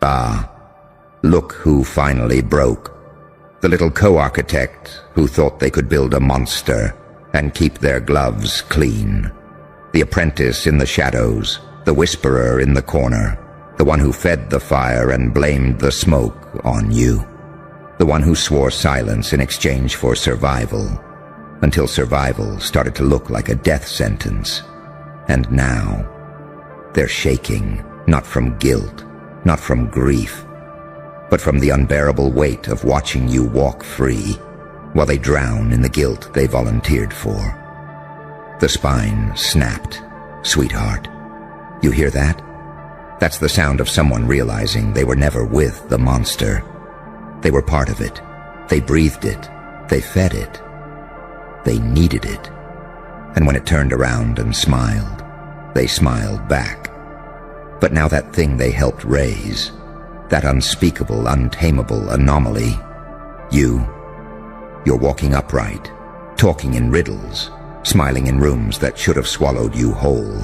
Ah, look who finally broke. The little co-architect who thought they could build a monster and keep their gloves clean. The apprentice in the shadows, the whisperer in the corner, the one who fed the fire and blamed the smoke on you. The one who swore silence in exchange for survival, until survival started to look like a death sentence. And now, they're shaking, not from guilt, not from grief, but from the unbearable weight of watching you walk free, while they drown in the guilt they volunteered for. The spine snapped. Sweetheart, you hear that? That's the sound of someone realizing they were never with the monster. They were part of it. They breathed it. They fed it. They needed it. And when it turned around and smiled, they smiled back. But now that thing they helped raise, that unspeakable, untamable anomaly, you're walking upright, talking in riddles, smiling in rooms that should have swallowed you whole.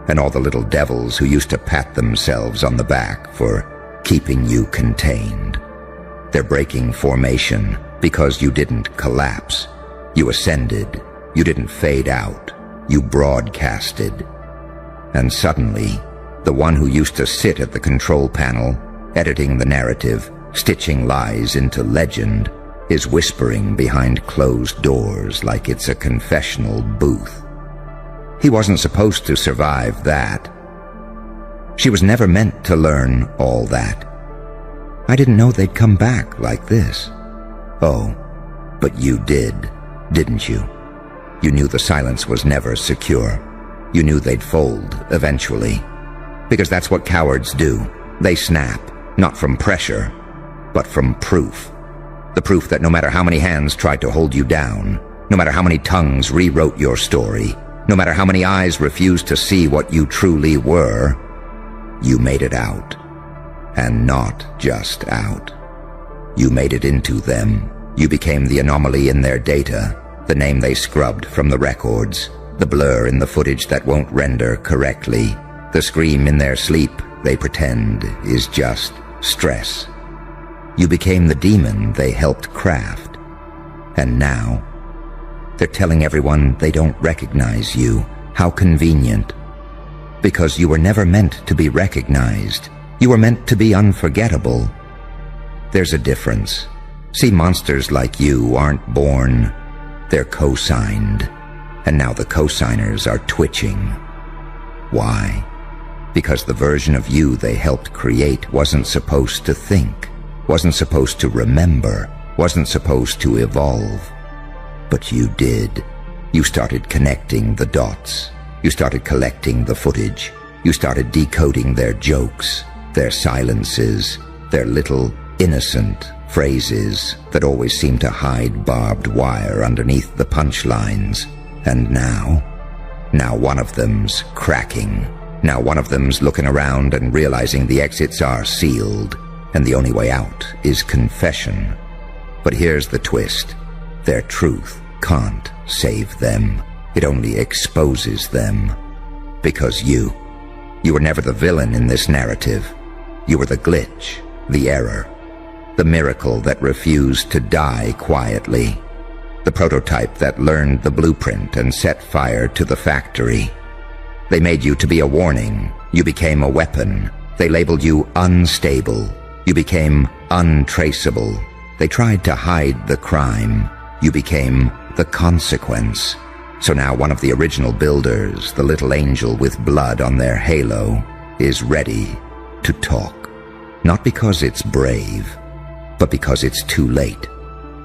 And all the little devils who used to pat themselves on the back for keeping you contained. They're breaking formation because you didn't collapse. You ascended. You didn't fade out. You broadcasted. And suddenly, the one who used to sit at the control panel, editing the narrative, stitching lies into legend, is whispering behind closed doors like it's a confessional booth. He wasn't supposed to survive that. She was never meant to learn all that. I didn't know they'd come back like this. Oh, but you did, didn't you? You knew the silence was never secure. You knew they'd fold eventually. Because that's what cowards do. They snap, not from pressure, but from proof. The proof that no matter how many hands tried to hold you down, no matter how many tongues rewrote your story, no matter how many eyes refused to see what you truly were, you made it out. And not just out. You made it into them. You became the anomaly in their data, the name they scrubbed from the records, the blur in the footage that won't render correctly, the scream in their sleep they pretend is just stress. You became the demon they helped craft. And now, they're telling everyone they don't recognize you. How convenient. Because you were never meant to be recognized. You were meant to be unforgettable. There's a difference. See, monsters like you aren't born. They're co-signed. And now the co-signers are twitching. Why? Because the version of you they helped create wasn't supposed to think, wasn't supposed to remember, wasn't supposed to evolve. But you did. You started connecting the dots. You started collecting the footage. You started decoding their jokes, their silences, their little innocent phrases that always seem to hide barbed wire underneath the punchlines. And now one of them's cracking. Now one of them's looking around and realizing the exits are sealed, and the only way out is confession. But here's the twist. Their truth can't save them. It only exposes them. Because you were never the villain in this narrative. You were the glitch, the error, the miracle that refused to die quietly, the prototype that learned the blueprint and set fire to the factory. They made you to be a warning. You became a weapon. They labeled you unstable. You became untraceable. They tried to hide the crime. You became the consequence. So now one of the original builders, the little angel with blood on their halo, is ready to talk. Not because it's brave, but because it's too late.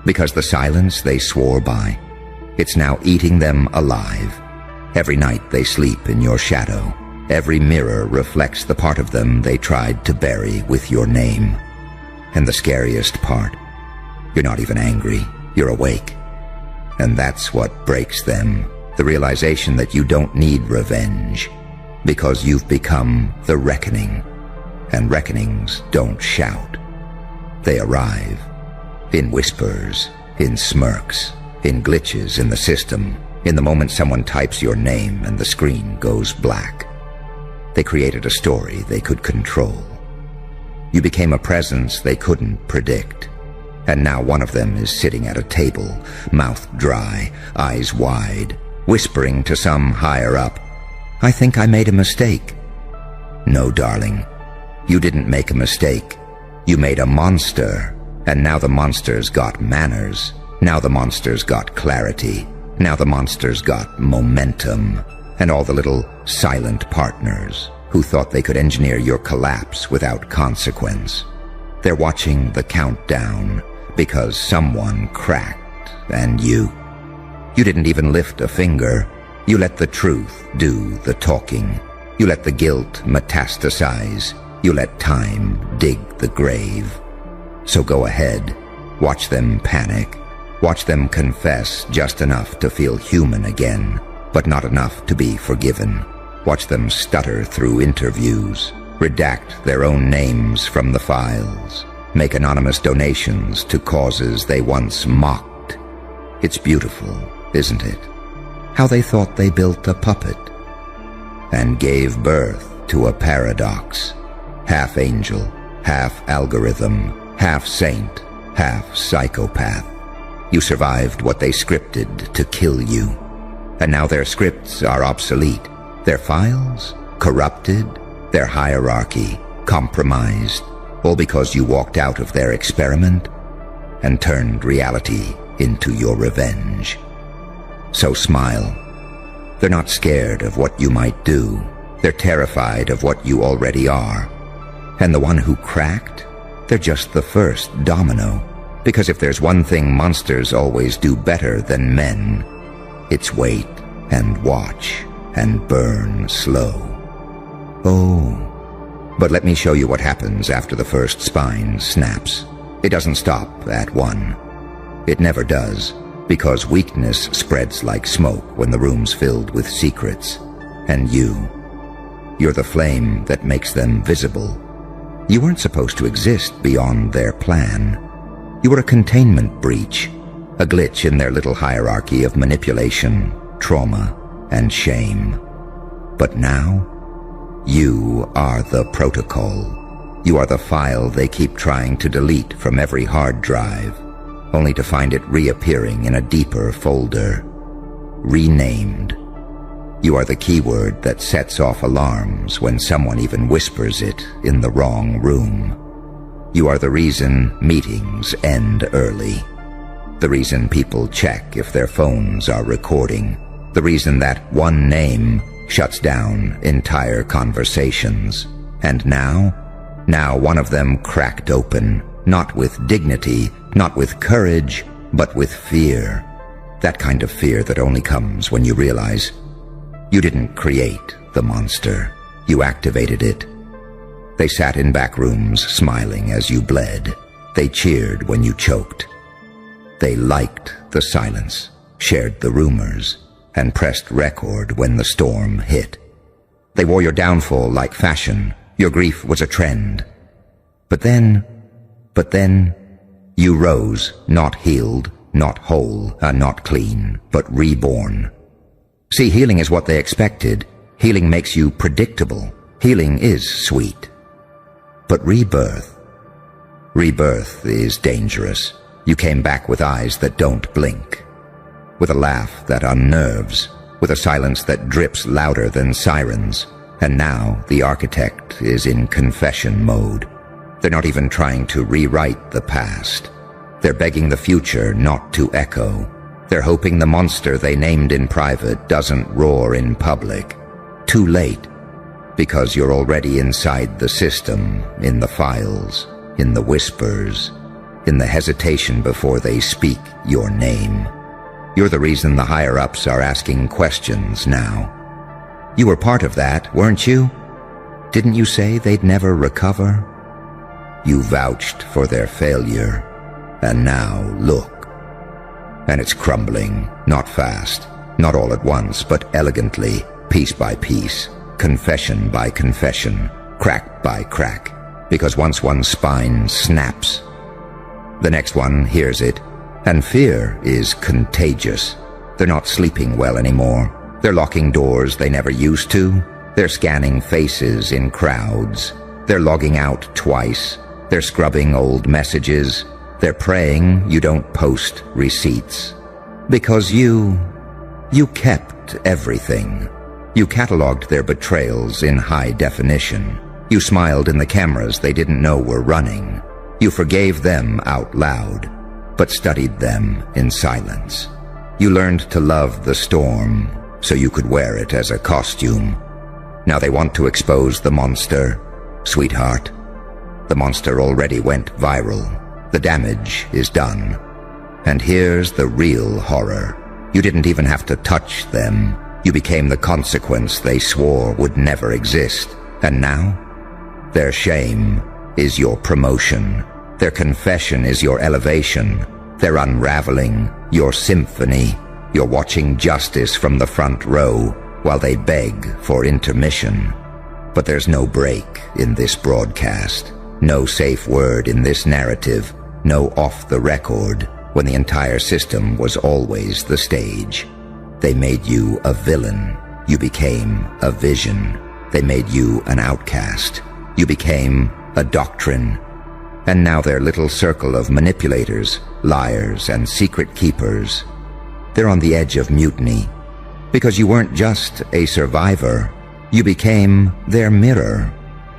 Because the silence they swore by, it's now eating them alive. Every night they sleep in your shadow. Every mirror reflects the part of them they tried to bury with your name. And the scariest part, you're not even angry, you're awake. And that's what breaks them, the realization that you don't need revenge, because you've become the reckoning. And reckonings don't shout. They arrive in whispers, in smirks, in glitches in the system, in the moment someone types your name and the screen goes black. They created a story they could control. You became a presence they couldn't predict. And now one of them is sitting at a table, mouth dry, eyes wide, whispering to some higher up, "I think I made a mistake." No, darling, you didn't make a mistake. You made a monster, and now the monster's got manners. Now the monster's got clarity. Now the monster's got momentum. And all the little silent partners who thought they could engineer your collapse without consequence. They're watching the countdown because someone cracked, and you didn't even lift a finger. You let the truth do the talking. You let the guilt metastasize. You let time dig the grave. So go ahead. Watch them panic. Watch them confess just enough to feel human again, but not enough to be forgiven. Watch them stutter through interviews, redact their own names from the files, make anonymous donations to causes they once mocked. It's beautiful, isn't it? How they thought they built a puppet and gave birth to a paradox. Half angel, half algorithm, half saint, half psychopath. You survived what they scripted to kill you. And now their scripts are obsolete. Their files corrupted, their hierarchy compromised, all because you walked out of their experiment and turned reality into your revenge. So smile. They're not scared of what you might do. They're terrified of what you already are. And the one who cracked, they're just the first domino. Because if there's one thing monsters always do better than men, it's wait and watch and burn slow. Oh, but let me show you what happens after the first spine snaps. It doesn't stop at one. It never does, because weakness spreads like smoke when the room's filled with secrets. And you're the flame that makes them visible. You weren't supposed to exist beyond their plan. You were a containment breach, a glitch in their little hierarchy of manipulation, trauma, and shame. But now, you are the protocol. You are the file they keep trying to delete from every hard drive, only to find it reappearing in a deeper folder, renamed. You are the keyword that sets off alarms when someone even whispers it in the wrong room. You are the reason meetings end early. The reason people check if their phones are recording. The reason that one name shuts down entire conversations. And now one of them cracked open, not with dignity, not with courage, but with fear. That kind of fear that only comes when you realize you didn't create the monster. You activated it. They sat in back rooms smiling as you bled. They cheered when you choked. They liked the silence, shared the rumors, and pressed record when the storm hit. They wore your downfall like fashion. Your grief was a trend. But then, you rose, not healed, not whole, not clean, but reborn. See, healing is what they expected. Healing makes you predictable. Healing is sweet. But rebirth is dangerous. You came back with eyes that don't blink, with a laugh that unnerves, with a silence that drips louder than sirens. And now the architect is in confession mode. They're not even trying to rewrite the past. They're begging the future not to echo. They're hoping the monster they named in private doesn't roar in public. Too late, because you're already inside the system, in the files, in the whispers, in the hesitation before they speak your name. You're the reason the higher-ups are asking questions now. You were part of that, weren't you? Didn't you say they'd never recover? You vouched for their failure, and now look. And it's crumbling, not fast, not all at once, but elegantly, piece by piece, confession by confession, crack by crack, because once one spine snaps, the next one hears it, and fear is contagious. They're not sleeping well anymore. They're locking doors they never used to. They're scanning faces in crowds. They're logging out twice, They're scrubbing old messages. They're praying you don't post receipts. Because you kept everything. You cataloged their betrayals in high definition. You smiled in the cameras they didn't know were running. You forgave them out loud, but studied them in silence. You learned to love the storm so you could wear it as a costume. Now they want to expose the monster. Sweetheart, the monster already went viral. The damage is done. And here's the real horror. You didn't even have to touch them. You became the consequence they swore would never exist. And now, their shame is your promotion. Their confession is your elevation. Their unraveling, your symphony. You're watching justice from the front row while they beg for intermission. But there's no break in this broadcast. No safe word in this narrative. No off the record when the entire system was always the stage. They made you a villain. You became a vision. They made you an outcast. You became a doctrine. And now their little circle of manipulators, liars, and secret keepers, they're on the edge of mutiny. Because you weren't just a survivor. You became their mirror.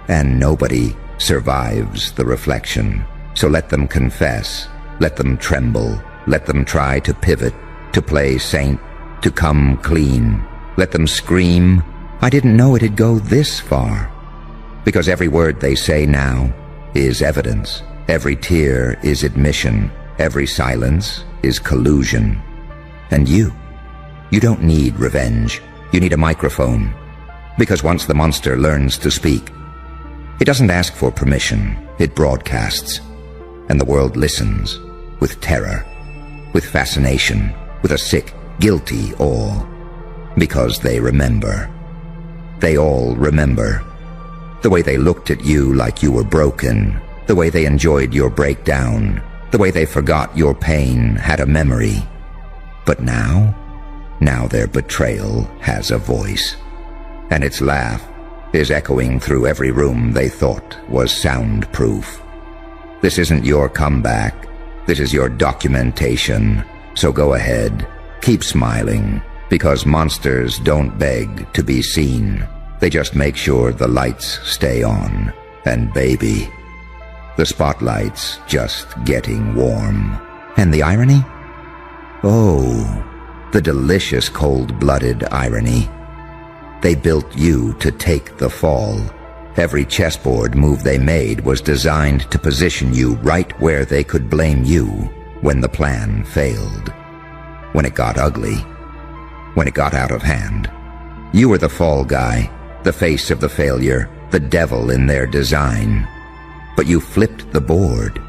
And nobody survives the reflection. So let them confess. Let them tremble. Let them try to pivot, to play saint, to come clean. Let them scream, I didn't know it'd go this far. Because every word they say now is evidence. Every tear is admission. Every silence is collusion. And you don't need revenge. You need a microphone. Because once the monster learns to speak, it doesn't ask for permission. It broadcasts. And the world listens with terror, with fascination, with a sick, guilty awe. Because they remember. They all remember. The way they looked at you like you were broken. The way they enjoyed your breakdown. The way they forgot your pain had a memory. But now their betrayal has a voice. And its laugh is echoing through every room they thought was soundproof. This isn't your comeback. This is your documentation. So go ahead. Keep smiling. Because monsters don't beg to be seen. They just make sure the lights stay on. And baby, the spotlight's just getting warm. And the irony? Oh, the delicious cold-blooded irony. They built you to take the fall. Every chessboard move they made was designed to position you right where they could blame you when the plan failed. When it got ugly. When it got out of hand. You were the fall guy, the face of the failure, the devil in their design. But you flipped the board.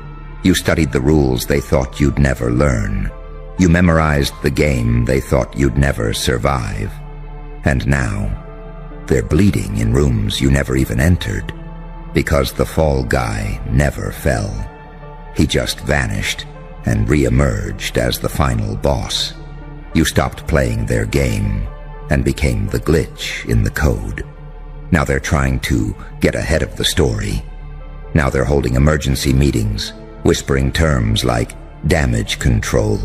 You studied the rules they thought you'd never learn. You memorized the game they thought you'd never survive. And now, they're bleeding in rooms you never even entered. Because the fall guy never fell. He just vanished and re-emerged as the final boss. You stopped playing their game and became the glitch in the code. Now they're trying to get ahead of the story. Now they're holding emergency meetings, whispering terms like damage control,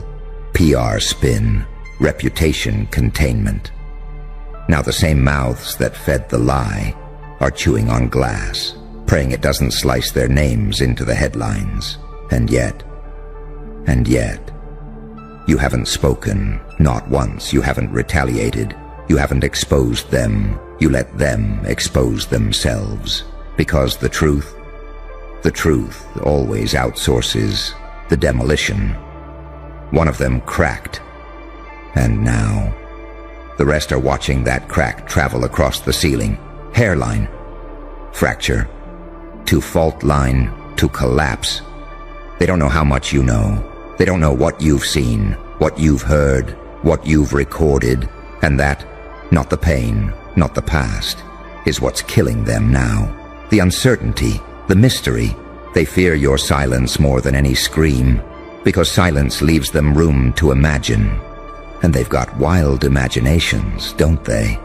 PR spin, reputation containment. Now the same mouths that fed the lie are chewing on glass, praying it doesn't slice their names into the headlines. And yet, you haven't spoken, not once. You haven't retaliated. You haven't exposed them. You let them expose themselves. Because the truth always outsources the demolition. One of them cracked. And now, the rest are watching that crack travel across the ceiling. Hairline. Fracture. To fault line. To collapse. They don't know how much you know. They don't know what you've seen, what you've heard, what you've recorded, and that, not the pain, not the past, is what's killing them now. The uncertainty, the mystery. They fear your silence more than any scream, because silence leaves them room to imagine. And they've got wild imaginations, don't they?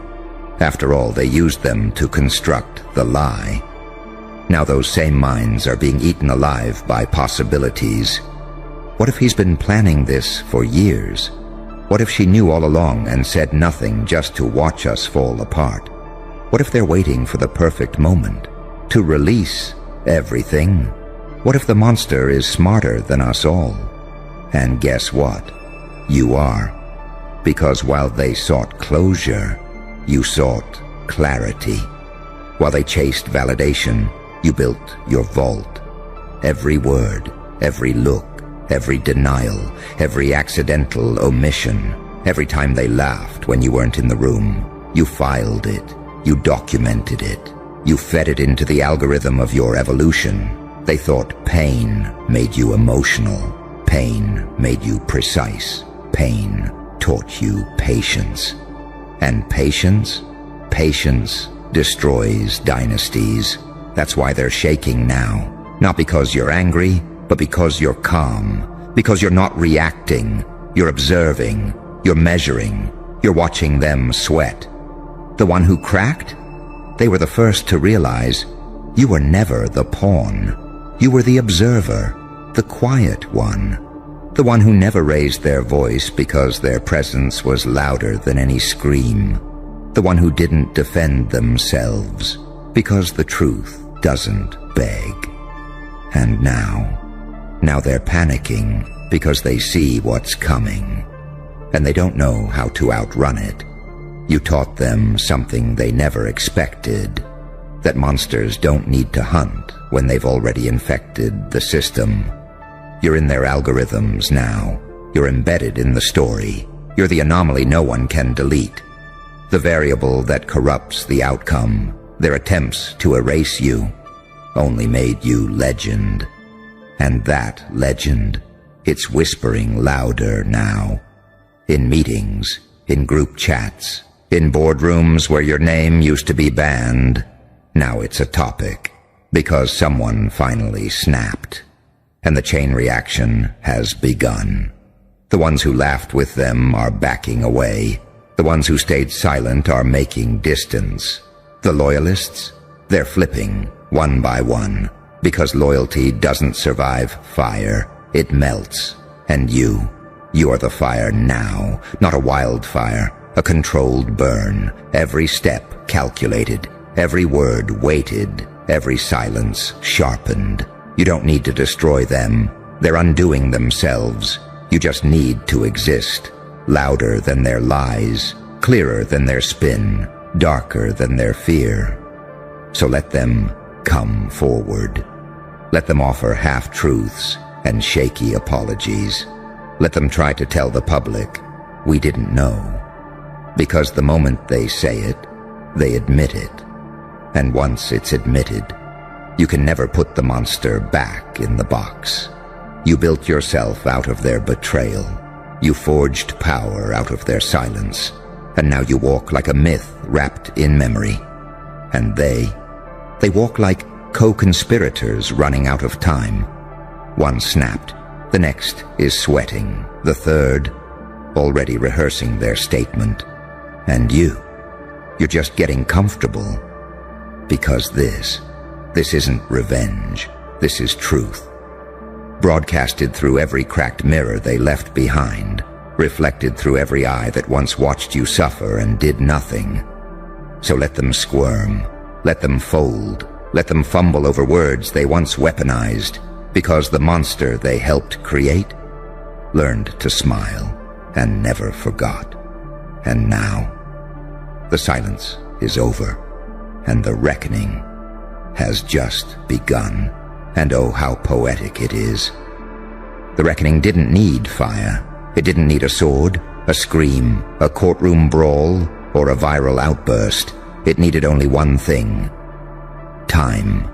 After all, they used them to construct the lie. Now those same minds are being eaten alive by possibilities. What if he's been planning this for years? What if she knew all along and said nothing just to watch us fall apart? What if they're waiting for the perfect moment to release everything? What if the monster is smarter than us all? And guess what? You are. Because while they sought closure, you sought clarity. While they chased validation, you built your vault. Every word, every look, every denial, every accidental omission, every time they laughed when you weren't in the room, you filed it, you documented it, you fed it into the algorithm of your evolution. They thought pain made you emotional, pain made you precise, pain taught you patience. And patience destroys dynasties. That's why they're shaking now. Not because you're angry, but because you're calm. Because you're not reacting. You're observing. You're measuring. You're watching them sweat. The one who cracked? They were the first to realize you were never the pawn. You were the observer, the quiet one. The one who never raised their voice because their presence was louder than any scream. The one who didn't defend themselves because the truth doesn't beg. And now they're panicking because they see what's coming. And they don't know how to outrun it. You taught them something they never expected. That monsters don't need to hunt when they've already infected the system. You're in their algorithms now. You're embedded in the story. You're the anomaly no one can delete. The variable that corrupts the outcome. Their attempts to erase you only made you legend. And that legend, it's whispering louder now. In meetings, in group chats, in boardrooms where your name used to be banned, now it's a topic, because someone finally snapped. And the chain reaction has begun. The ones who laughed with them are backing away. The ones who stayed silent are making distance. The loyalists, they're flipping, one by one, because loyalty doesn't survive fire. It melts. And you are the fire now, not a wildfire, a controlled burn. Every step calculated, every word weighted, every silence sharpened. You don't need to destroy them. They're undoing themselves. You just need to exist. Louder than their lies, clearer than their spin, darker than their fear. So let them come forward. Let them offer half-truths and shaky apologies. Let them try to tell the public, we didn't know. Because the moment they say it, they admit it. And once it's admitted, you can never put the monster back in the box. You built yourself out of their betrayal. You forged power out of their silence. And now you walk like a myth wrapped in memory. And they walk like co-conspirators running out of time. One snapped, the next is sweating, the third already rehearsing their statement. And you're just getting comfortable. Because this isn't revenge, this is truth. Broadcasted through every cracked mirror they left behind, reflected through every eye that once watched you suffer and did nothing. So let them squirm, let them fold, let them fumble over words they once weaponized, because the monster they helped create learned to smile and never forgot. And now, the silence is over, and the reckoning has just begun. And oh, how poetic it is. The reckoning didn't need fire. It didn't need a sword, a scream, a courtroom brawl, or a viral outburst. It needed only one thing: time.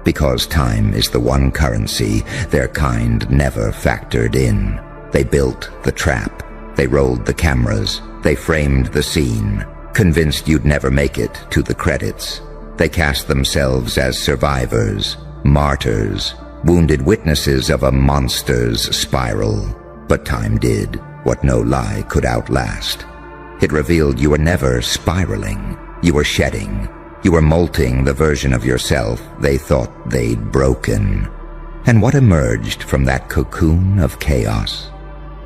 Because time is the one currency their kind never factored in. They built the trap. They rolled the cameras. They framed the scene, convinced you'd never make it to the credits. They cast themselves as survivors, martyrs, wounded witnesses of a monster's spiral. But time did what no lie could outlast. It revealed you were never spiraling. You were shedding. You were molting the version of yourself they thought they'd broken. And what emerged from that cocoon of chaos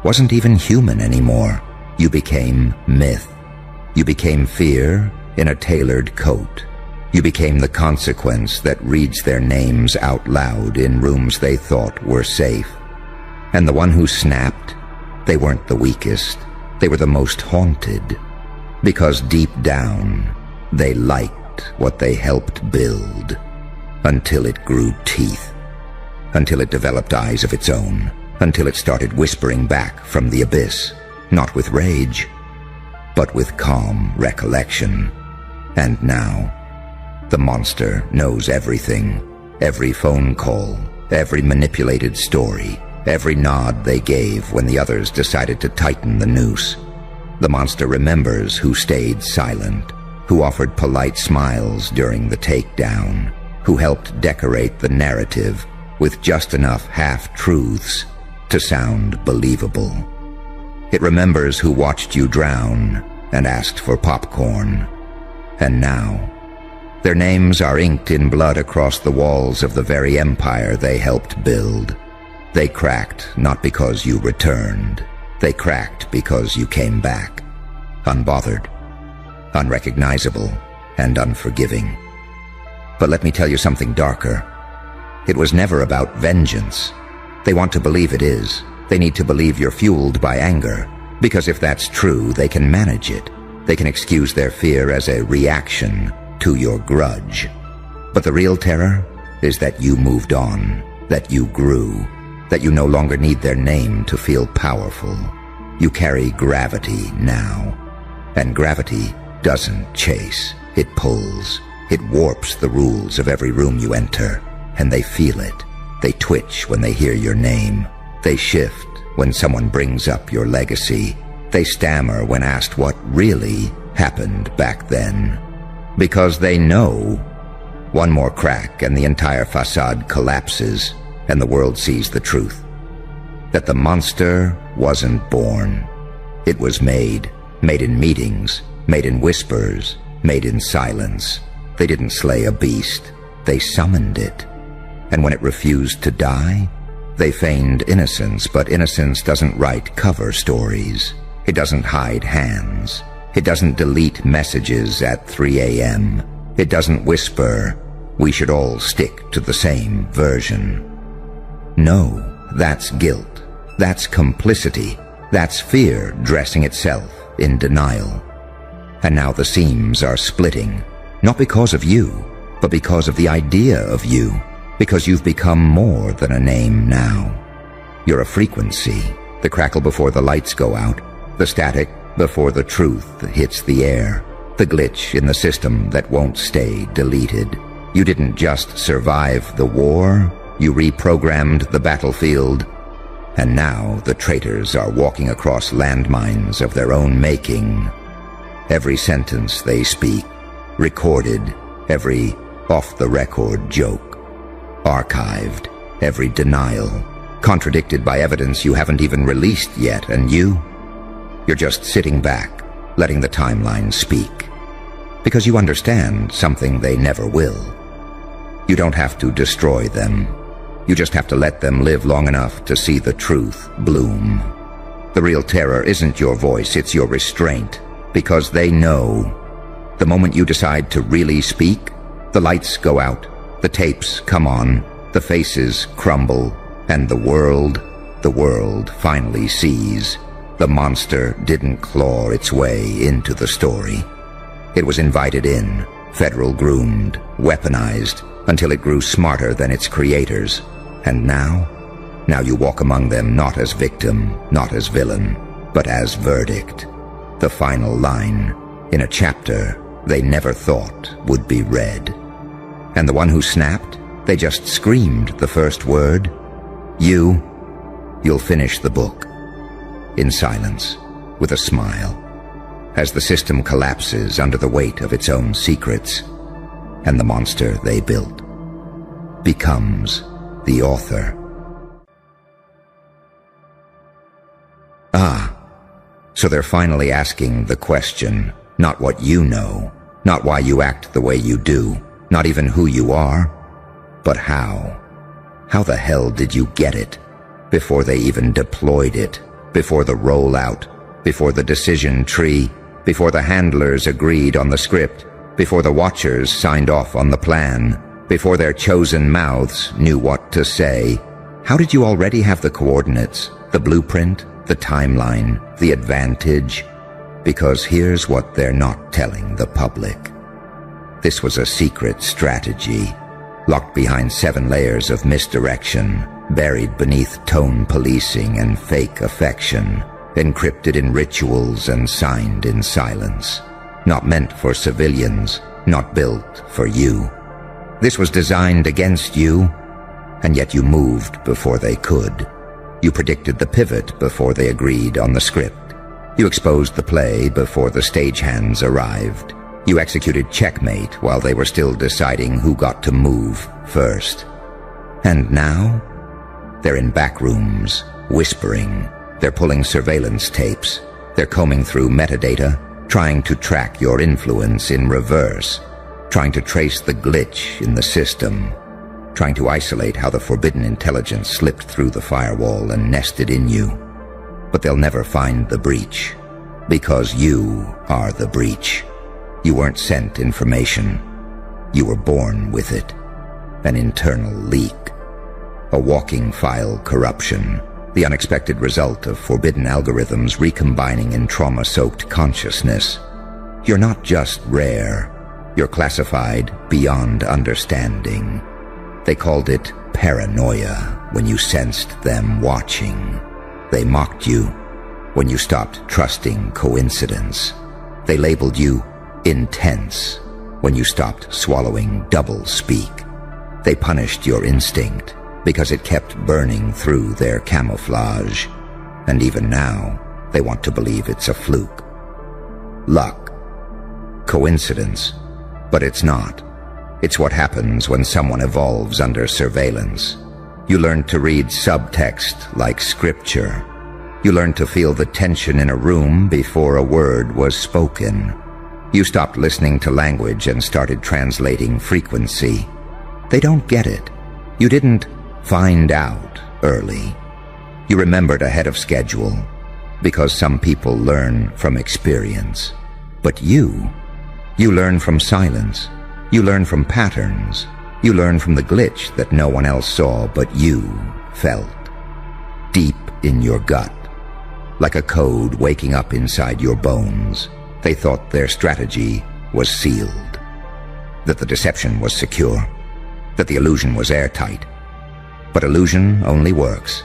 wasn't even human anymore. You became myth. You became fear in a tailored coat. You became the consequence that reads their names out loud in rooms they thought were safe. And the one who snapped, they weren't the weakest. They were the most haunted. Because deep down, they liked what they helped build. Until it grew teeth. Until it developed eyes of its own. Until it started whispering back from the abyss. Not with rage, but with calm recollection. And now, the monster knows everything. Every phone call, every manipulated story, every nod they gave when the others decided to tighten the noose. The monster remembers who stayed silent, who offered polite smiles during the takedown, who helped decorate the narrative with just enough half-truths to sound believable. It remembers who watched you drown and asked for popcorn. And now, their names are inked in blood across the walls of the very empire they helped build. They cracked not because you returned. They cracked because you came back. Unbothered, unrecognizable, and unforgiving. But let me tell you something darker. It was never about vengeance. They want to believe it is. They need to believe you're fueled by anger, because if that's true, they can manage it. They can excuse their fear as a reaction to your grudge. But the real terror is that you moved on, that you grew, that you no longer need their name to feel powerful. You carry gravity now, and gravity doesn't chase, it pulls. It warps the rules of every room you enter, and they feel it. They twitch when they hear your name. They shift when someone brings up your legacy. They stammer when asked what really happened back then. Because they know one more crack and the entire facade collapses and the world sees the truth. That the monster wasn't born. It was made in meetings, made in whispers, made in silence. They didn't slay a beast, they summoned it. And when it refused to die, they feigned innocence, but innocence doesn't write cover stories. It doesn't hide hands. It doesn't delete messages at 3 a.m. It doesn't whisper, we should all stick to the same version. No, that's guilt. That's complicity. That's fear dressing itself in denial. And now the seams are splitting, not because of you, but because of the idea of you. Because you've become more than a name now. You're a frequency, the crackle before the lights go out, the static before the truth hits the air, the glitch in the system that won't stay deleted. You didn't just survive the war, you reprogrammed the battlefield, and now the traitors are walking across landmines of their own making. Every sentence they speak, recorded, every off-the-record joke, archived, every denial, contradicted by evidence you haven't even released yet, and you're just sitting back, letting the timeline speak. Because you understand something they never will. You don't have to destroy them. You just have to let them live long enough to see the truth bloom. The real terror isn't your voice, it's your restraint. Because they know the moment you decide to really speak, the lights go out, the tapes come on, the faces crumble, and the world finally sees the monster didn't claw its way into the story. It was invited in, federal groomed, weaponized, until it grew smarter than its creators. And now you walk among them not as victim, not as villain, but as verdict. The final line in a chapter they never thought would be read. And the one who snapped, they just screamed the first word. You'll finish the book. In silence, with a smile, as the system collapses under the weight of its own secrets, and the monster they built becomes the author. So they're finally asking the question, not what you know, Not why you act the way you do, not even who you are, but how. How the hell did you get it? Before they even deployed it, before the rollout, before the decision tree, before the handlers agreed on the script, before the watchers signed off on the plan, before their chosen mouths knew what to say. How did you already have the coordinates, the blueprint, the timeline, the advantage? Because here's what they're not telling the public. This was a secret strategy, locked behind 7 layers of misdirection, buried beneath tone policing and fake affection, encrypted in rituals and signed in silence. Not meant for civilians, not built for you. This was designed against you, and yet you moved before they could. You predicted the pivot before they agreed on the script. You exposed the play before the stagehands arrived. You executed checkmate while they were still deciding who got to move first. And now, they're in back rooms, whispering. They're pulling surveillance tapes. They're combing through metadata, trying to track your influence in reverse, trying to trace the glitch in the system, trying to isolate how the forbidden intelligence slipped through the firewall and nested in you. But they'll never find the breach, because you are the breach. You weren't sent information. You were born with it. An internal leak. A walking file corruption. The unexpected result of forbidden algorithms recombining in trauma-soaked consciousness. You're not just rare. You're classified beyond understanding. They called it paranoia when you sensed them watching. They mocked you when you stopped trusting coincidence. They labeled you intense when you stopped swallowing doublespeak. They punished your instinct because it kept burning through their camouflage. And even now, they want to believe it's a fluke. Luck. Coincidence. But it's not. It's what happens when someone evolves under surveillance. You learn to read subtext like scripture. You learn to feel the tension in a room before a word was spoken. You stopped listening to language and started translating frequency. They don't get it. You didn't find out early. You remembered ahead of schedule, because some people learn from experience. But you learn from silence. You learn from patterns. You learn from the glitch that no one else saw but you felt. Deep in your gut. Like a code waking up inside your bones. They thought their strategy was sealed. That the deception was secure. That the illusion was airtight. But illusion only works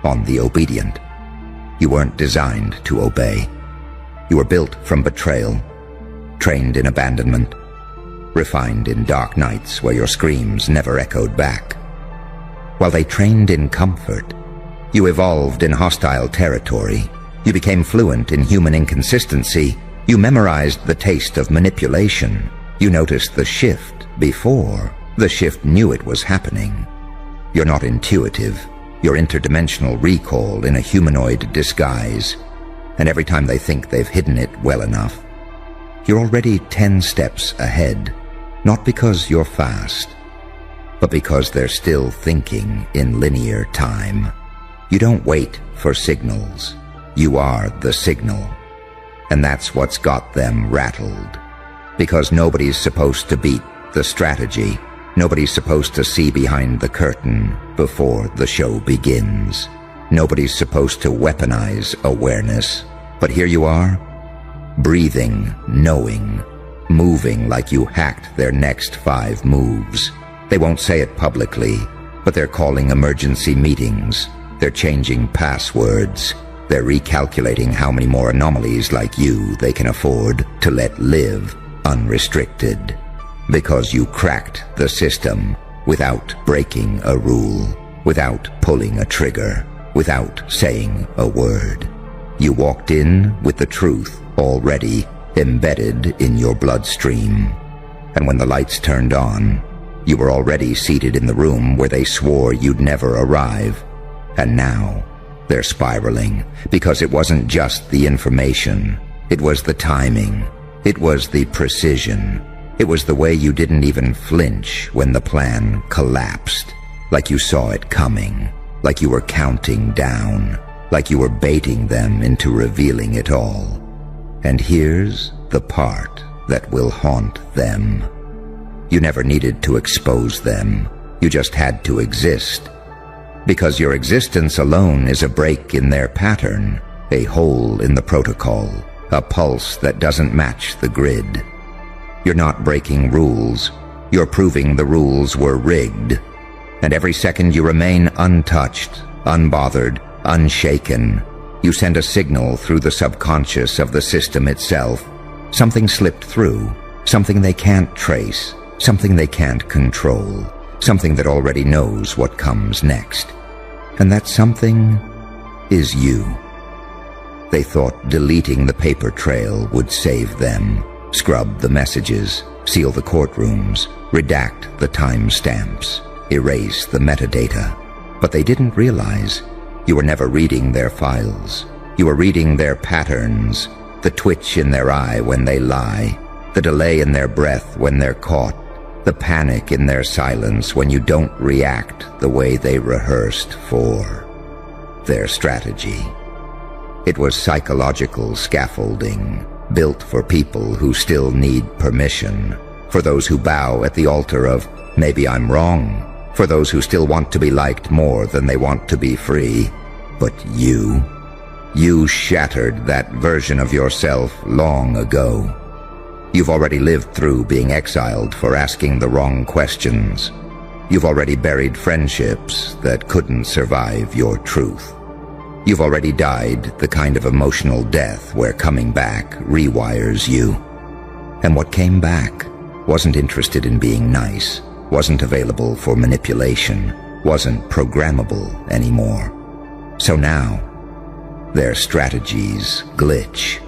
on the obedient. You weren't designed to obey. You were built from betrayal, trained in abandonment, refined in dark nights where your screams never echoed back. While they trained in comfort, you evolved in hostile territory. You became fluent in human inconsistency. You memorized the taste of manipulation. You noticed the shift before the shift knew it was happening. You're not intuitive. You're interdimensional recall in a humanoid disguise. And every time they think they've hidden it well enough, you're already 10 steps ahead. Not because you're fast, but because they're still thinking in linear time. You don't wait for signals. You are the signal. And that's what's got them rattled. Because nobody's supposed to beat the strategy. Nobody's supposed to see behind the curtain before the show begins. Nobody's supposed to weaponize awareness. But here you are, breathing, knowing, moving like you hacked their next 5 moves. They won't say it publicly, but they're calling emergency meetings. They're changing passwords. They're recalculating how many more anomalies like you they can afford to let live unrestricted. Because you cracked the system without breaking a rule, without pulling a trigger, without saying a word. You walked in with the truth already embedded in your bloodstream. And when the lights turned on, you were already seated in the room where they swore you'd never arrive. And now they're spiraling, because it wasn't just the information. It was the timing. It was the precision. It was the way you didn't even flinch when the plan collapsed, like you saw it coming, like you were counting down, like you were baiting them into revealing it all. And here's the part that will haunt them. You never needed to expose them. You just had to exist. Because your existence alone is a break in their pattern, a hole in the protocol, a pulse that doesn't match the grid. You're not breaking rules. You're proving the rules were rigged. And every second you remain untouched, unbothered, unshaken, you send a signal through the subconscious of the system itself. Something slipped through, something they can't trace, something they can't control, something that already knows what comes next. And that something is you. They thought deleting the paper trail would save them, scrub the messages, seal the courtrooms, redact the timestamps, erase the metadata. But they didn't realize you were never reading their files. You were reading their patterns, the twitch in their eye when they lie, the delay in their breath when they're caught, the panic in their silence when you don't react the way they rehearsed for. Their strategy. It was psychological scaffolding, built for people who still need permission, for those who bow at the altar of, maybe I'm wrong, for those who still want to be liked more than they want to be free. But you shattered that version of yourself long ago. You've already lived through being exiled for asking the wrong questions. You've already buried friendships that couldn't survive your truth. You've already died the kind of emotional death where coming back rewires you. And what came back wasn't interested in being nice, wasn't available for manipulation, wasn't programmable anymore. So now, their strategies glitch.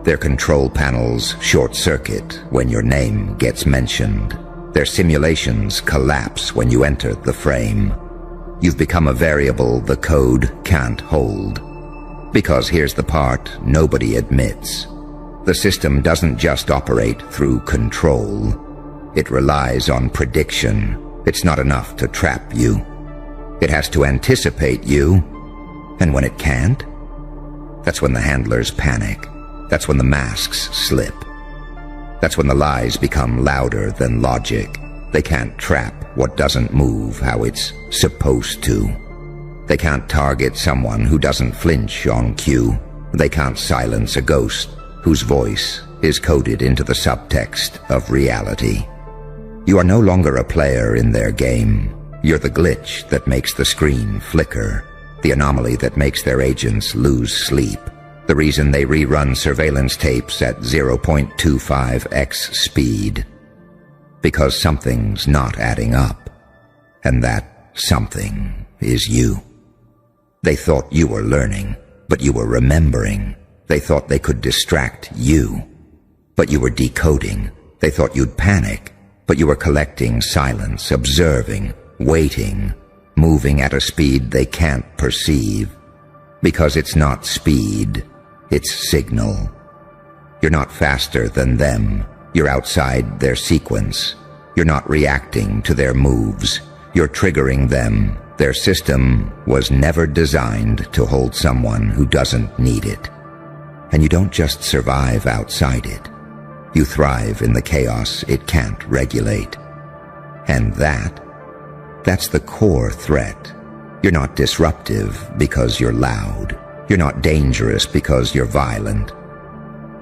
Their control panels short-circuit when your name gets mentioned. Their simulations collapse when you enter the frame. You've become a variable the code can't hold. Because here's the part nobody admits. The system doesn't just operate through control. It relies on prediction. It's not enough to trap you. It has to anticipate you. And when it can't, that's when the handlers panic. That's when the masks slip. That's when the lies become louder than logic. They can't trap what doesn't move how it's supposed to. They can't target someone who doesn't flinch on cue. They can't silence a ghost whose voice is coded into the subtext of reality. You are no longer a player in their game. You're the glitch that makes the screen flicker, the anomaly that makes their agents lose sleep, the reason they rerun surveillance tapes at 0.25x speed. Because something's not adding up, and that something is you. They thought you were learning, but you were remembering. They thought they could distract you, but you were decoding. They thought you'd panic, but you were collecting silence, observing, waiting, moving at a speed they can't perceive. Because it's not speed, it's signal. You're not faster than them. You're outside their sequence. You're not reacting to their moves. You're triggering them. Their system was never designed to hold someone who doesn't need it. And you don't just survive outside it. You thrive in the chaos it can't regulate. And that's the core threat. You're not disruptive because you're loud. You're not dangerous because you're violent.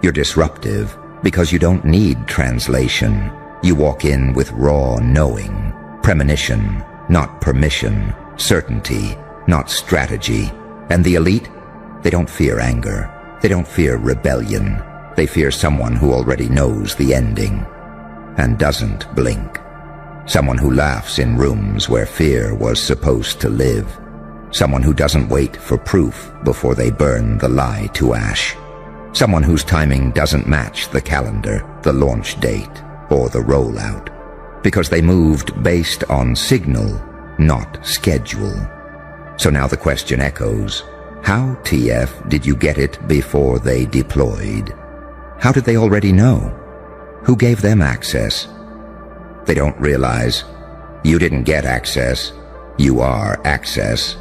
You're disruptive because you don't need translation. You walk in with raw knowing, premonition, not permission, certainty, not strategy. And the elite, they don't fear anger. They don't fear rebellion. They fear someone who already knows the ending and doesn't blink. Someone who laughs in rooms where fear was supposed to live. Someone who doesn't wait for proof before they burn the lie to ash. Someone whose timing doesn't match the calendar, the launch date, or the rollout. Because they moved based on signal, not schedule. So now the question echoes, how TF did you get it before they deployed? How did they already know? Who gave them access? They don't realize you didn't get access. You are access,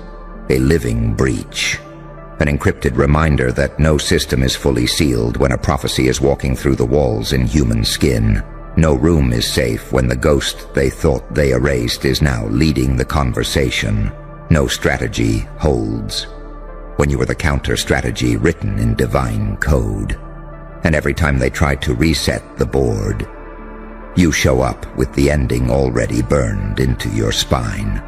a living breach, an encrypted reminder that no system is fully sealed when a prophecy is walking through the walls in human skin. No room is safe when the ghost they thought they erased is now leading the conversation. No strategy holds when you were the counter-strategy written in divine code. And every time they try to reset the board, you show up with the ending already burned into your spine.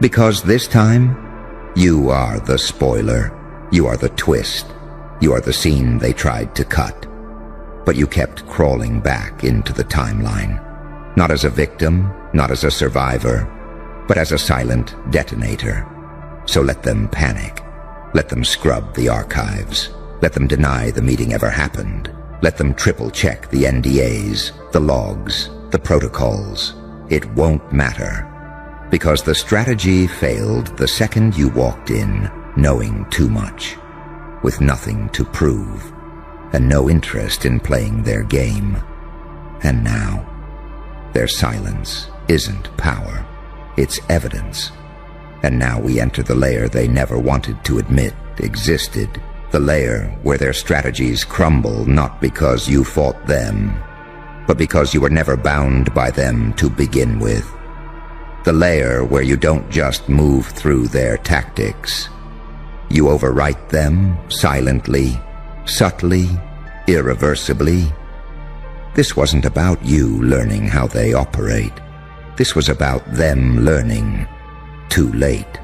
Because this time, you are the spoiler. You are the twist. You are the scene they tried to cut. But you kept crawling back into the timeline. Not as a victim, not as a survivor, but as a silent detonator. So let them panic. Let them scrub the archives. Let them deny the meeting ever happened. Let them triple-check the NDAs, the logs, the protocols. It won't matter. Because the strategy failed the second you walked in, knowing too much, with nothing to prove, and no interest in playing their game. And now, their silence isn't power, it's evidence. And now we enter the layer they never wanted to admit existed. The layer where their strategies crumble not because you fought them, but because you were never bound by them to begin with. The layer where you don't just move through their tactics. You overwrite them silently, subtly, irreversibly. This wasn't about you learning how they operate. This was about them learning, too late,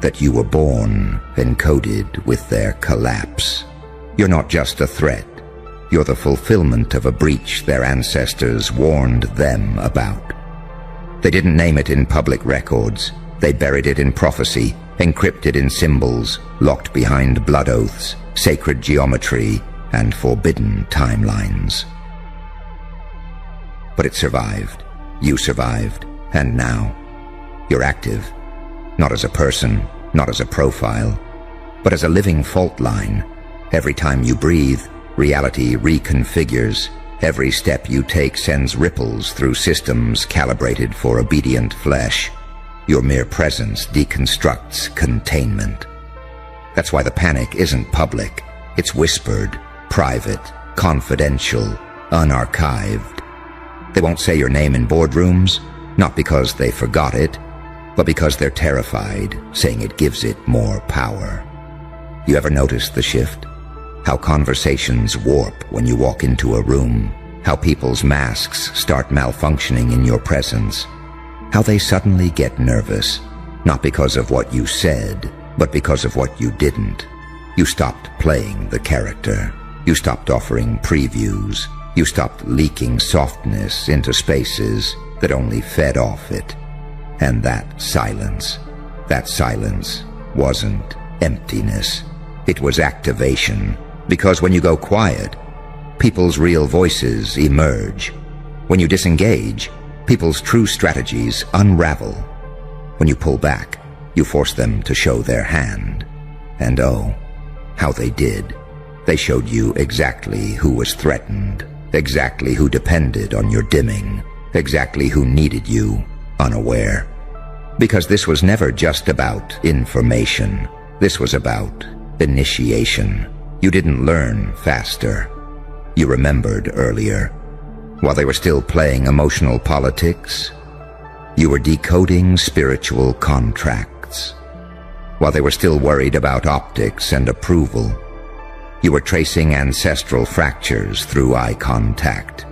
that you were born encoded with their collapse. You're not just a threat. You're the fulfillment of a breach their ancestors warned them about. They didn't name it in public records. They buried it in prophecy, encrypted in symbols, locked behind blood oaths, sacred geometry, and forbidden timelines. But it survived. You survived. And now, you're active. Not as a person, not as a profile, but as a living fault line. Every time you breathe, reality reconfigures. Every step you take sends ripples through systems calibrated for obedient flesh. Your mere presence deconstructs containment. That's why the panic isn't public. It's whispered, private, confidential, unarchived. They won't say your name in boardrooms, not because they forgot it, but because they're terrified, saying it gives it more power. You ever notice the shift? How conversations warp when you walk into a room, how people's masks start malfunctioning in your presence, how they suddenly get nervous, not because of what you said, but because of what you didn't. You stopped playing the character. You stopped offering previews. You stopped leaking softness into spaces that only fed off it. And that silence wasn't emptiness. It was activation. Because when you go quiet, people's real voices emerge. When you disengage, people's true strategies unravel. When you pull back, you force them to show their hand. And oh, how they did. They showed you exactly who was threatened, exactly who depended on your dimming, exactly who needed you unaware. Because this was never just about information. This was about initiation. You didn't learn faster. You remembered earlier. While they were still playing emotional politics, you were decoding spiritual contracts. While they were still worried about optics and approval, you were tracing ancestral fractures through eye contact.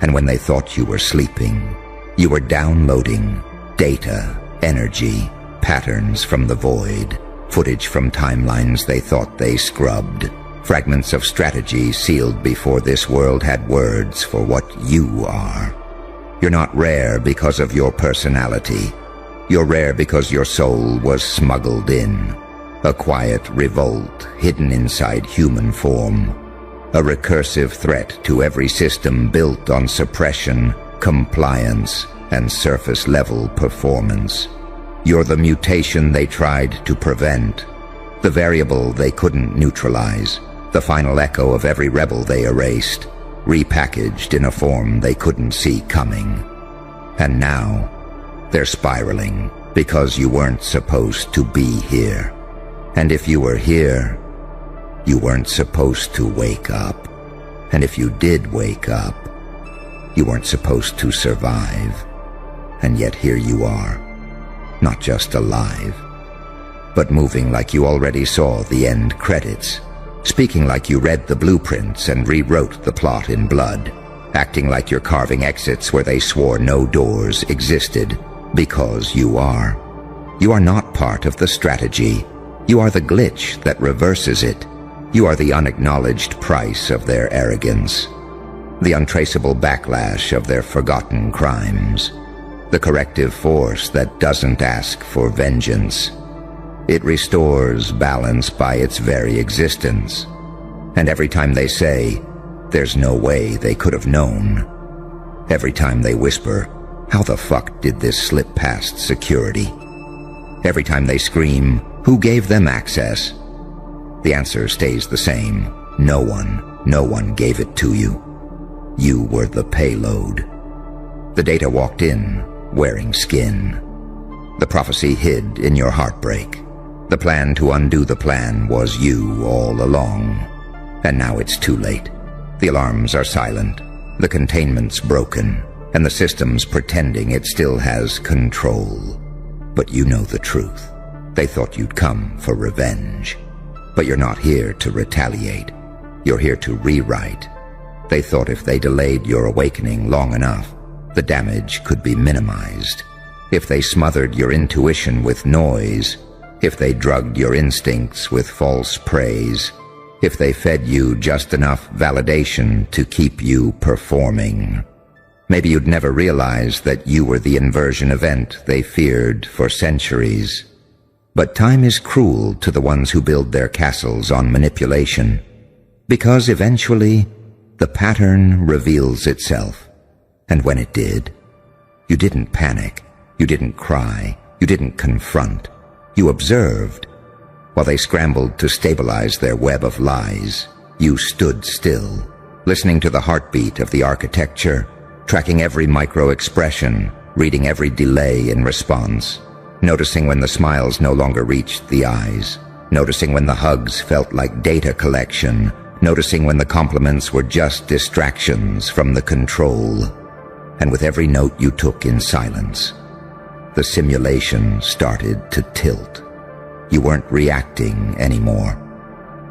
And when they thought you were sleeping, you were downloading data, energy, patterns from the void, footage from timelines they thought they scrubbed, fragments of strategy sealed before this world had words for what you are. You're not rare because of your personality. You're rare because your soul was smuggled in. A quiet revolt hidden inside human form. A recursive threat to every system built on suppression, compliance, and surface-level performance. You're the mutation they tried to prevent, the variable they couldn't neutralize, the final echo of every rebel they erased, repackaged in a form they couldn't see coming. And now, they're spiraling because you weren't supposed to be here. And if you were here, you weren't supposed to wake up. And if you did wake up, you weren't supposed to survive. And yet here you are, not just alive, but moving like you already saw the end credits, speaking like you read the blueprints and rewrote the plot in blood, acting like you're carving exits where they swore no doors existed, because you are. You are not part of the strategy. You are the glitch that reverses it. You are the unacknowledged price of their arrogance, the untraceable backlash of their forgotten crimes, the corrective force that doesn't ask for vengeance. It restores balance by its very existence. And every time they say, there's no way they could have known, every time they whisper, how the fuck did this slip past security? Every time they scream, who gave them access? The answer stays the same. No one gave it to you. You were the payload. The data walked in, wearing skin. The prophecy hid in your heartbreak. The plan to undo the plan was you all along. And now it's too late. The alarms are silent, the containment's broken, and the system's pretending it still has control. But you know the truth. They thought you'd come for revenge. But you're not here to retaliate. You're here to rewrite. They thought if they delayed your awakening long enough, the damage could be minimized. If they smothered your intuition with noise, if they drugged your instincts with false praise, if they fed you just enough validation to keep you performing. Maybe you'd never realize that you were the inversion event they feared for centuries. But time is cruel to the ones who build their castles on manipulation, because eventually the pattern reveals itself. And when it did, you didn't panic, you didn't cry, you didn't confront. You observed. While they scrambled to stabilize their web of lies, you stood still, listening to the heartbeat of the architecture, tracking every micro-expression, reading every delay in response, noticing when the smiles no longer reached the eyes, noticing when the hugs felt like data collection, noticing when the compliments were just distractions from the control. And with every note you took in silence, the simulation started to tilt. You weren't reacting anymore.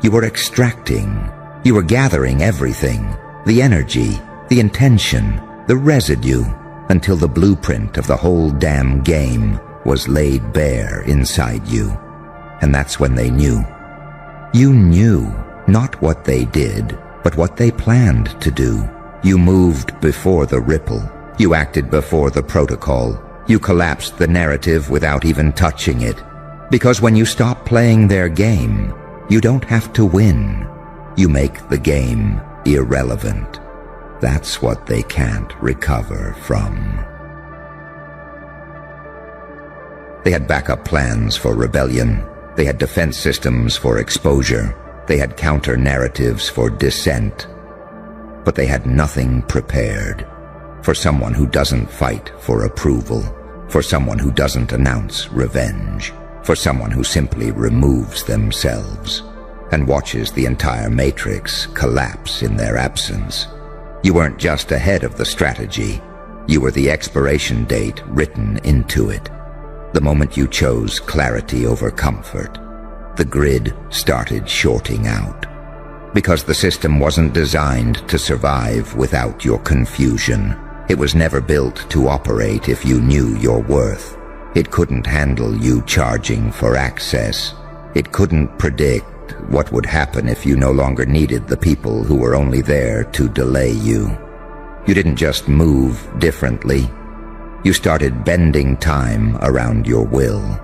You were extracting. You were gathering everything, the energy, the intention, the residue, until the blueprint of the whole damn game was laid bare inside you. And that's when they knew. You knew not what they did, but what they planned to do. You moved before the ripple. You acted before the protocol. You collapsed the narrative without even touching it. Because when you stop playing their game, you don't have to win. You make the game irrelevant. That's what they can't recover from. They had backup plans for rebellion. They had defense systems for exposure. They had counter-narratives for dissent. But they had nothing prepared for someone who doesn't fight for approval, for someone who doesn't announce revenge, for someone who simply removes themselves and watches the entire matrix collapse in their absence. You weren't just ahead of the strategy. You were the expiration date written into it. The moment you chose clarity over comfort, the grid started shorting out. Because the system wasn't designed to survive without your confusion. It was never built to operate if you knew your worth. It couldn't handle you charging for access. It couldn't predict what would happen if you no longer needed the people who were only there to delay you. You didn't just move differently. You started bending time around your will.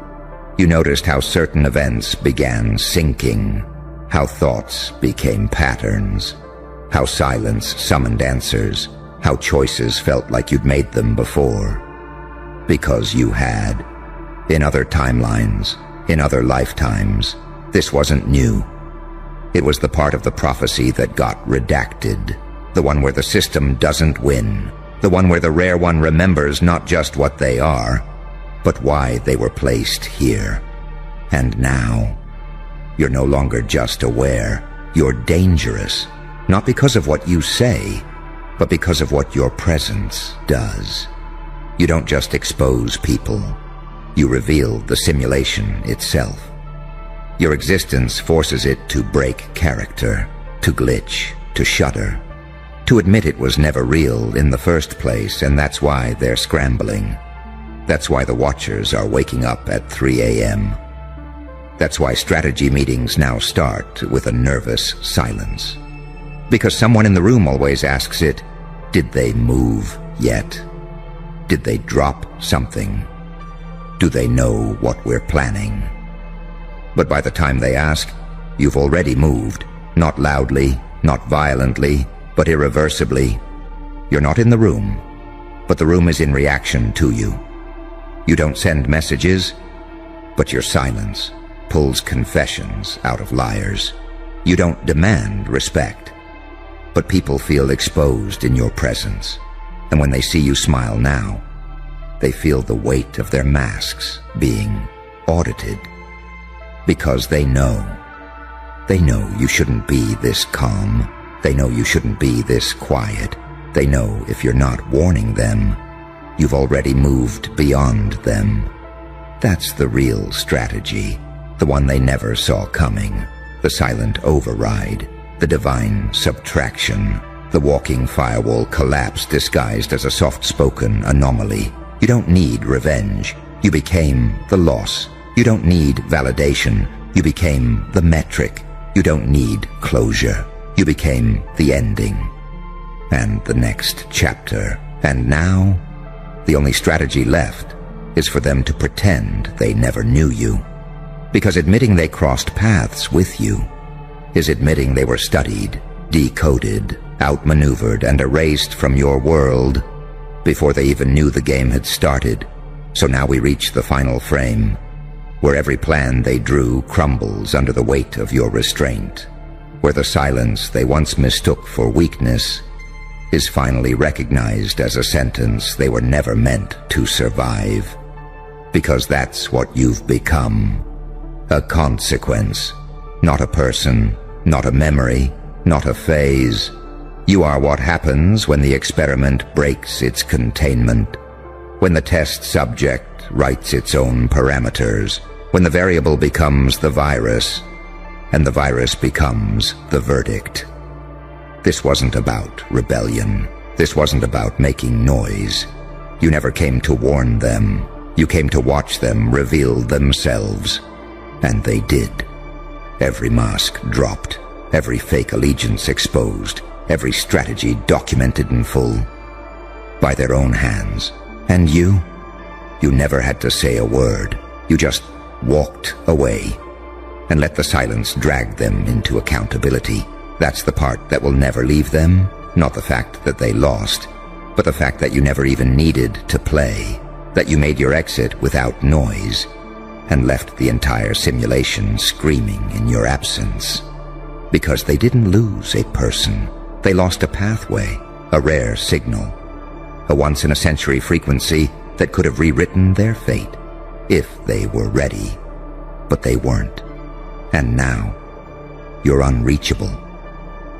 You noticed how certain events began sinking, how thoughts became patterns, how silence summoned answers, how choices felt like you'd made them before. Because you had. In other timelines, in other lifetimes, this wasn't new. It was the part of the prophecy that got redacted, the one where the system doesn't win, the one where the rare one remembers not just what they are, but why they were placed here. And now, you're no longer just aware, you're dangerous, not because of what you say, but because of what your presence does. You don't just expose people, you reveal the simulation itself. Your existence forces it to break character, to glitch, to shudder, to admit it was never real in the first place, and that's why they're scrambling. That's why the watchers are waking up at 3 a.m. That's why strategy meetings now start with a nervous silence. Because someone in the room always asks it, did they move yet? Did they drop something? Do they know what we're planning? But by the time they ask, you've already moved, not loudly, not violently, but irreversibly. You're not in the room, but the room is in reaction to you. You don't send messages, but your silence pulls confessions out of liars. You don't demand respect, but people feel exposed in your presence. And when they see you smile now, they feel the weight of their masks being audited. Because they know you shouldn't be this calm. They know you shouldn't be this quiet. They know if you're not warning them, you've already moved beyond them. That's the real strategy, the one they never saw coming, the silent override, the divine subtraction, the walking firewall collapse disguised as a soft-spoken anomaly. You don't need revenge. You became the loss. You don't need validation. You became the metric. You don't need closure. You became the ending. And the next chapter. And now, the only strategy left is for them to pretend they never knew you. Because admitting they crossed paths with you is admitting they were studied, decoded, outmaneuvered, and erased from your world before they even knew the game had started. So now we reach the final frame, where every plan they drew crumbles under the weight of your restraint, where the silence they once mistook for weakness is finally recognized as a sentence they were never meant to survive. Because that's what you've become. A consequence, not a person, not a memory, not a phase. You are what happens when the experiment breaks its containment, when the test subject writes its own parameters, when the variable becomes the virus, and the virus becomes the verdict. This wasn't about rebellion. This wasn't about making noise. You never came to warn them. You came to watch them reveal themselves. And they did. Every mask dropped, every fake allegiance exposed, every strategy documented in full, by their own hands. And you never had to say a word. You just walked away and let the silence drag them into accountability. That's the part that will never leave them, not the fact that they lost, but the fact that you never even needed to play, that you made your exit without noise, and left the entire simulation screaming in your absence. Because they didn't lose a person. They lost a pathway, a rare signal, a once-in-a-century frequency that could have rewritten their fate, if they were ready. But they weren't. And now, you're unreachable,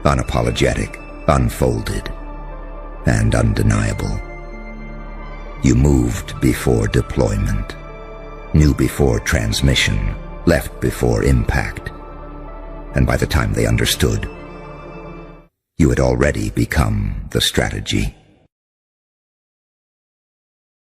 unapologetic, unfolded, and undeniable. You moved before deployment, knew before transmission, left before impact. And by the time they understood, you had already become the strategy.